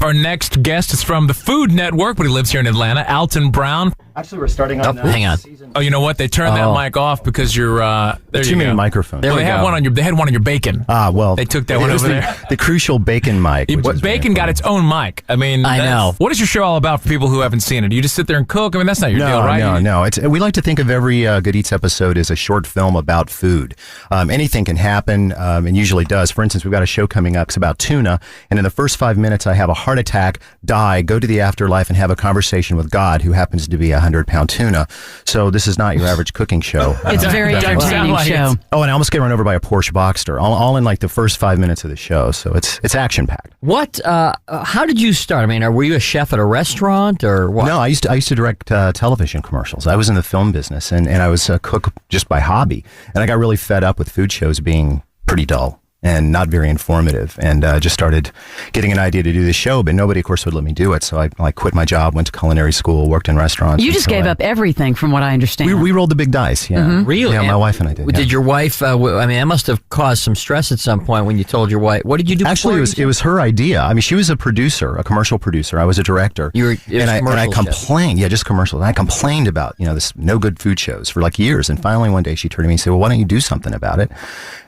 Our next guest is from the Food Network, but he lives here in Atlanta. Alton Brown. Actually, we're starting on hang on. season. Oh, you know what? They turned that mic off because you're there. Too many microphones. Well, they had one on your. They had one on your bacon. Well, They took that one over there. The crucial bacon mic. Bacon got its own mic. I mean, I know. What is your show all about for people who haven't seen it? You just sit there and cook? I mean, that's not your deal, right? No. We like to think of every Good Eats episode as a short film about food. Anything can happen, and usually does. For instance, we've got a show coming up. It's about tuna, and in the first 5 minutes, I have a heart attack, die, go to the afterlife, and have a conversation with God, who happens to be a 100-pound tuna. So this is not your average cooking show. It's a very entertaining show. Oh, and I almost get run over by a Porsche Boxster, all in like the first 5 minutes of the show. So it's action packed. What? How did you start? I mean, were you a chef at a restaurant or what? No, I used to direct television commercials. I was in the film business, and I was a cook just by hobby. And I got really fed up with food shows being pretty dull and not very informative, and just started getting an idea to do this show, but nobody, of course, would let me do it. So I quit my job, went to culinary school, worked in restaurants. You just gave up everything, from what I understand. We rolled the big dice, yeah. Mm-hmm. Really? Yeah, my wife and I did. Did yeah. your wife? I mean, that must have caused some stress at some point when you told your wife. What did you do? Actually, before it was her idea. I mean, she was a producer, a commercial producer. I was a director. And I complained. Yeah, just commercials. And I complained about this no good food shows for like years. And finally, one day, she turned to me and said, "Well, why don't you do something about it?"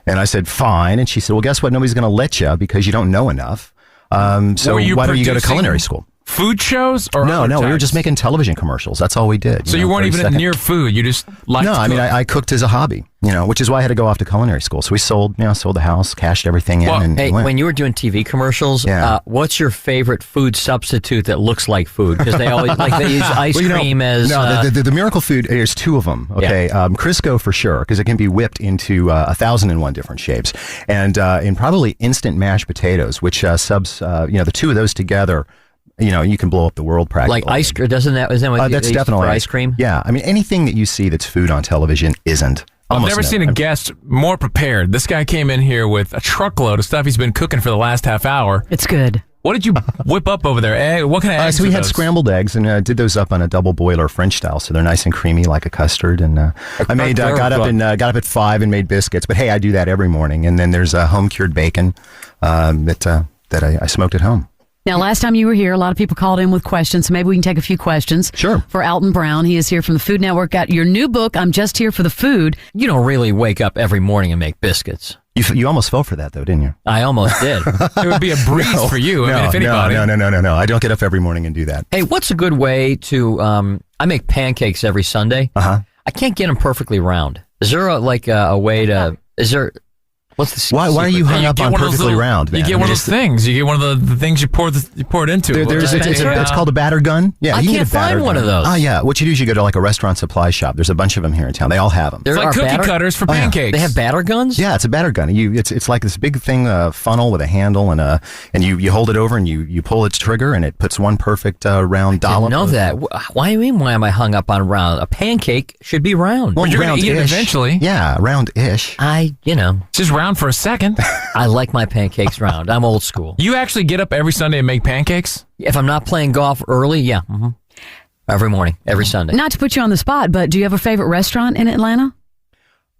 And I said, "Fine." And she said, "Well, guess what? Nobody's going to let you because you don't know enough. So why don't you go to culinary school?" Food shows or no, we were just making television commercials. That's all we did. So you weren't even near food. You just liked to cook. I mean, I cooked as a hobby, which is why I had to go off to culinary school. So we sold the house, cashed everything in. And hey, went. when you were doing TV commercials, what's your favorite food substitute that looks like food? Because they always they use ice cream as. No, the miracle food. There's two of them. Okay, Crisco for sure, because it can be whipped into 1,001 different shapes, and in probably instant mashed potatoes, which subs the two of those together. You can blow up the world practically. Like ice cream, isn't that what that's definitely ice cream? Yeah, I mean, anything that you see that's food on television isn't. I've never seen a guest more prepared. This guy came in here with a truckload of stuff he's been cooking for the last half hour. It's good. What did you whip up over there? What kind of eggs? So we had scrambled eggs and did those up on a double boiler French style, so they're nice and creamy like a custard. And I made got up at 5 and made biscuits. But hey, I do that every morning. And then there's home cured bacon that I smoked at home. Now, last time you were here, a lot of people called in with questions, so maybe we can take a few questions. Sure. For Alton Brown. He is here from the Food Network. Got your new book, I'm Just Here for the Food. You don't really wake up every morning and make biscuits. You almost fell for that, though, didn't you? I almost did. It would be a breeze for you. I mean, if anybody. No. I don't get up every morning and do that. Hey, what's a good way to... I make pancakes every Sunday. Uh-huh. I can't get them perfectly round. Is there a way to... Is there... What's the Why are you hung up on perfectly round, man? You get one of those things. You get one of the things you pour it into. It's called a batter gun. Yeah, I can't find one of those. Oh, yeah. What you do is you go to like a restaurant supply shop. There's a bunch of them here in town. They all have them. It's like cookie cutters for pancakes. They have batter guns? Yeah, it's a batter gun. It's like this big thing, funnel with a handle, and you hold it over and you pull its trigger and it puts one perfect round dollop. I didn't know that. Why am I hung up on round? A pancake should be round. Well, you're going to eat it eventually. Yeah, round-ish. It's just round for a second. I like my pancakes round. I'm old school. You actually get up every Sunday and make pancakes? If I'm not playing golf early, yeah. Mm-hmm. Every morning, every Sunday. Not to put you on the spot, but do you have a favorite restaurant in Atlanta?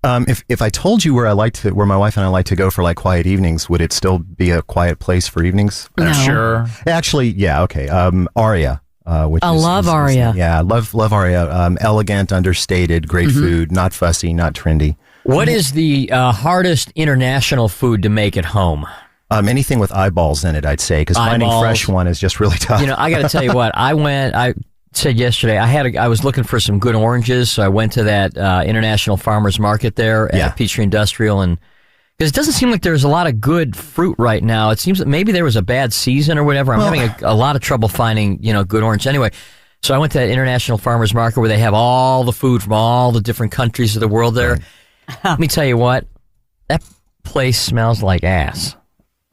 If I told you where my wife and I like to go for like quiet evenings, would it still be a quiet place for evenings? No. Sure. Actually, yeah, okay. Aria. I love Aria. Yeah, love Aria. Elegant, understated, great food, not fussy, not trendy. What is the hardest international food to make at home? Anything with eyeballs in it, I'd say, because finding fresh one is just really tough. I got to tell you what. I said yesterday, I was looking for some good oranges, so I went to that International Farmers Market there at Peachtree Industrial, and because it doesn't seem like there's a lot of good fruit right now. It seems that maybe there was a bad season or whatever. I'm having a lot of trouble finding good orange. Anyway, so I went to that International Farmers Market where they have all the food from all the different countries of the world there. Right. Let me tell you what, that place smells like ass.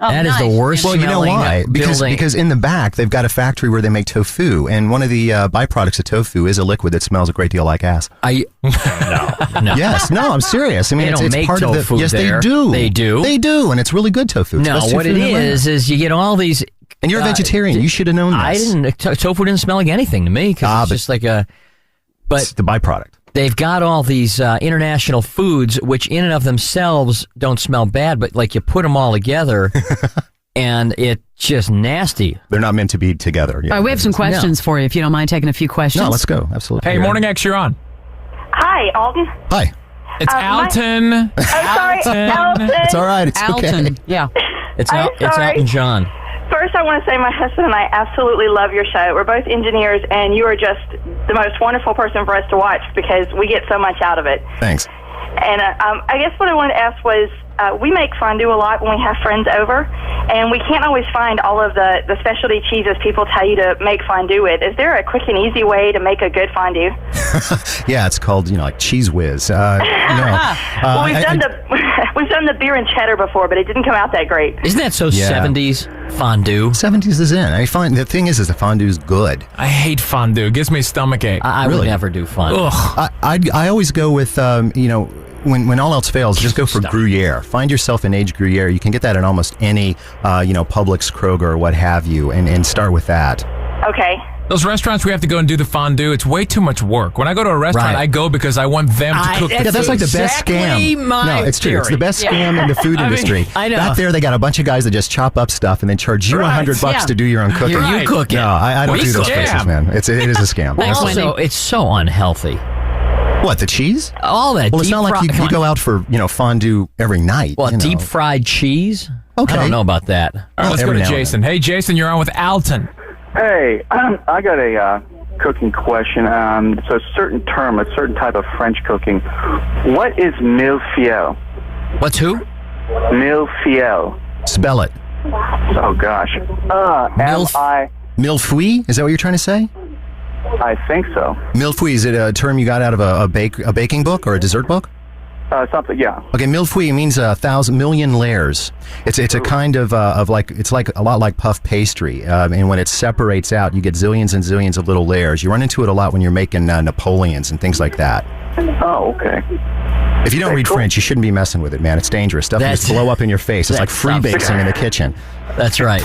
Oh, that is the worst. Well, you know why? Because in the back they've got a factory where they make tofu, and one of the byproducts of tofu is a liquid that smells a great deal like ass. No. Yes, no, I'm serious. I mean, it's make part tofu of the. Yes, there. They do, and it's really good tofu. No, what it is you get all these. And you're a vegetarian. You should have known this. Tofu didn't smell like anything to me because it's just like a. But it's the byproduct. They've got all these international foods, which in and of themselves don't smell bad, but like you put them all together, and it's just nasty. They're not meant to be together. Yeah, All right, we have some questions for you, if you don't mind taking a few questions. No, let's go. Absolutely. Hey, Morning X, you're on. Hi, Alton. Hi. It's Alton. Sorry, Alton. It's all right. It's Alton. okay. Yeah. It's I'm sorry. Elton John. First, I want to say my husband and I absolutely love your show. We're both engineers, and you are just the most wonderful person for us to watch because we get so much out of it. Thanks. And I guess what I wanted to ask was, we make fondue a lot when we have friends over, and we can't always find all of the specialty cheeses people tell you to make fondue with. Is there a quick and easy way to make a good fondue? Yeah, it's called, like Cheese Whiz. No. Well, we've done the beer and cheddar before, but it didn't come out that great. Isn't that so Yeah. 70s fondue? 70s is in. The thing is the fondue's good. I hate fondue. It gives me a stomachache. I would Really? never do fondue. Ugh. I always go with, when all else fails, just go for Gruyere. Find yourself an aged Gruyere. You can get that in almost any, Publix, Kroger, or what have you, and start with that. Okay. Those restaurants we have to go and do the fondue, it's way too much work. When I go to a restaurant, Right. I go because I want them to cook the That's food. like the best exactly scam. my No, it's true. It's the theory. best scam in the food industry. I know. Back there, they got a bunch of guys that just chop up stuff and then charge you Right. $100 Yeah. to do your own cooking. Here you cook it. No, I don't What a do those scam. places, man. It is a scam. Thanks, Also, Wendy. it's so unhealthy. What, the cheese? All that. Well, it's deep not like fri- you go out for fondue every night. Well, you know. deep fried cheese. Okay. I don't know about that. All right, let's go Every to now and Jason. Hey, Jason, you're on with Alton. Hey, I got a cooking question. It's a certain term, a certain type of French cooking. What is mille-feuille? What's who? Mille-feuille. Spell it. Oh, gosh. M-I... Mille-feuille? Is that what you're trying to say? I think so. Mille-feuille, is it a term you got out of a baking book or a dessert book? Something, yeah. Okay, mille-feuille means 1,000,000 layers. It's a kind of like, it's like a lot like puff pastry. And when it separates out, you get zillions and zillions of little layers. You run into it a lot when you're making Napoleons and things like that. Oh, okay. If you don't read French, you shouldn't be messing with it, man. It's dangerous. Stuff will just blow up in your face. It's like That sounds freebasing in the kitchen. That's right.